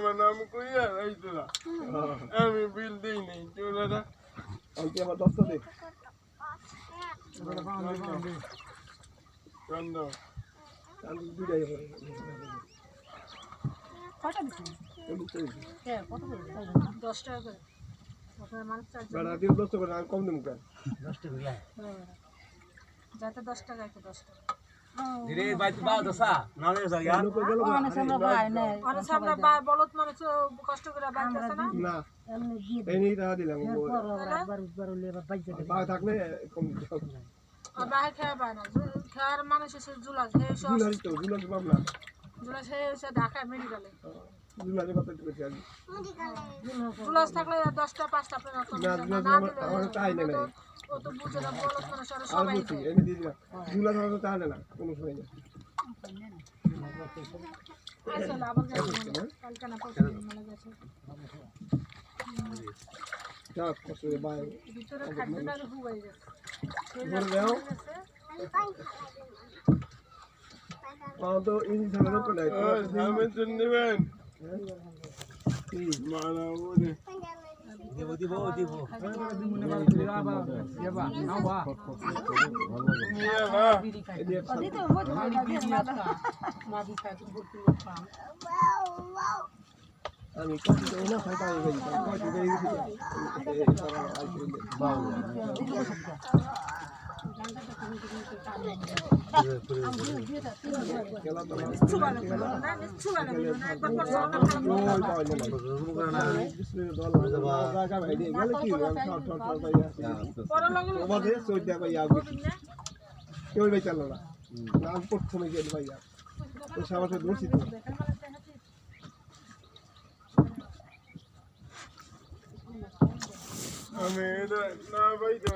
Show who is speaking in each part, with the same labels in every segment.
Speaker 1: আমার নাম কইয়া রাইতরা আমি বিল দেই নাই তোরা
Speaker 2: আমি আমার 10 টাকা দে
Speaker 1: চন্দ
Speaker 2: আমি দুইটাই
Speaker 3: কটা দিছি কত করে 10 টাকা করে আপনার মানুষ চার্জ
Speaker 2: বড় দিন 10 টাকা আমি কম দেব কেন
Speaker 4: 10 টাকা হইয়া
Speaker 3: যাতে 10 টাকা একটু 10 টাকা
Speaker 4: ধীরে বাইতে বাও দসা নালে জায়গা
Speaker 3: অনেক আমরা ভাই না অনেক আমরা ভাই বলত মানুষ কষ্ট করে বাইতেছে না
Speaker 2: না
Speaker 3: এমনি দিয়ে
Speaker 2: এই নিয়ে টাকা দিলাম
Speaker 3: বার লেবার বাইতে
Speaker 2: পা থাকলে কম দিও
Speaker 3: আর বাইরে খায় পায় না খার মানুষ এসে জুলাস হে সব
Speaker 2: জুলাস বাপ না
Speaker 3: জুলাস হে এসে ঢাকা মেডিকেলে
Speaker 2: জুলাসের কথা একটু বেশি আছে
Speaker 3: জুলাস থাকলে 10টা 5টা আপনার
Speaker 2: না জুলাস আমার তাই না
Speaker 3: ও তো বুঝে না বলত মানুষ আর
Speaker 2: আর
Speaker 3: সবাই
Speaker 2: বুঝছি এনে দিয়ে দিলাম জুলাস আমার তাই না কোনো সময় না
Speaker 3: আসলে আবার কালকে না পরশু মেলা গেছে
Speaker 2: যা কষ্ট বাই
Speaker 3: ভিতরে খাদ্যটা হুগাই গেছে
Speaker 2: বল দাও তো ইন ঝামেলা করে
Speaker 1: আমি তো নেবেন মারা ওরে
Speaker 4: দিব
Speaker 1: নিয়ে না
Speaker 3: দিতে মজা মাদি খায়
Speaker 2: আমি কত না ফাইটা হয়ে গেছি কত দেই দিছি খেলা তো
Speaker 3: চুবানো না চুবানো না একবার পর
Speaker 2: জায়গা ভাই দিয়ে গেলে কি ঠট ভাইয়া
Speaker 3: পর লাগে
Speaker 2: আমাদের চোদ্দা ভাইয়া কেউ ভাই চলো না নাম প্রথমে গেল ভাইয়া তো সাবাসে দর্শি তো
Speaker 1: আমি এটা না ভাই তো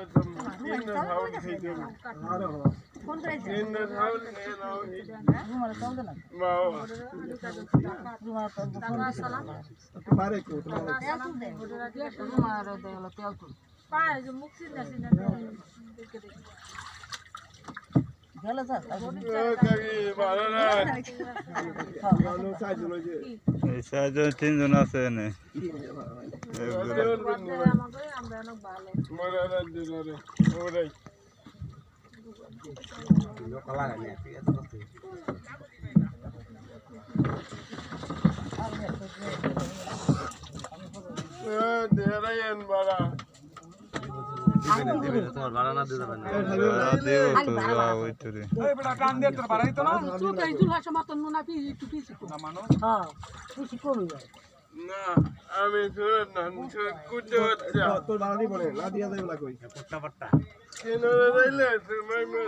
Speaker 1: তিন না খাওয়া খাইতে হবে
Speaker 2: আরে
Speaker 3: কোন প্রাইস
Speaker 1: তিন না খাওয়া খেয়ে নাও
Speaker 3: রুমাল কম দেন
Speaker 1: বাবা
Speaker 3: রুমাল কম টাকা সালাম
Speaker 2: পারে কো তোমার
Speaker 3: তেল তুল দে রুমাল দে হলো তেল তুল পায় যে মুক্তি নাসি না দেখে দেখে গেল স্যার
Speaker 1: কাকি ভালো না
Speaker 2: জানো সাইজ হলো যে
Speaker 5: এই সাইজে তিনজন আছে এনে
Speaker 3: আমাকে আমরা অনেক ভালো
Speaker 1: মরা রাত দিলে ওরাই
Speaker 4: কলা গানি ঠিক আছে
Speaker 1: দেরাইন বাড়া
Speaker 4: দিবে তোমার ভাড়া না দিতে পারে
Speaker 5: দেব তো যা ওইতরে
Speaker 4: এই বেটা কান দে তোর ভাড়াই তো না
Speaker 3: তুই তো ইদুল হাসা মাতন না পি একটু পিছি কো না মানো হ্যাঁ পিছি কমই যায়
Speaker 1: না আমি সুরত না কুটে হচ্ছে
Speaker 2: তোর বাড়ি বলে না দিয়া যাবে না কই
Speaker 4: পট্টা পট্টা
Speaker 1: কেন রাইলে তুমি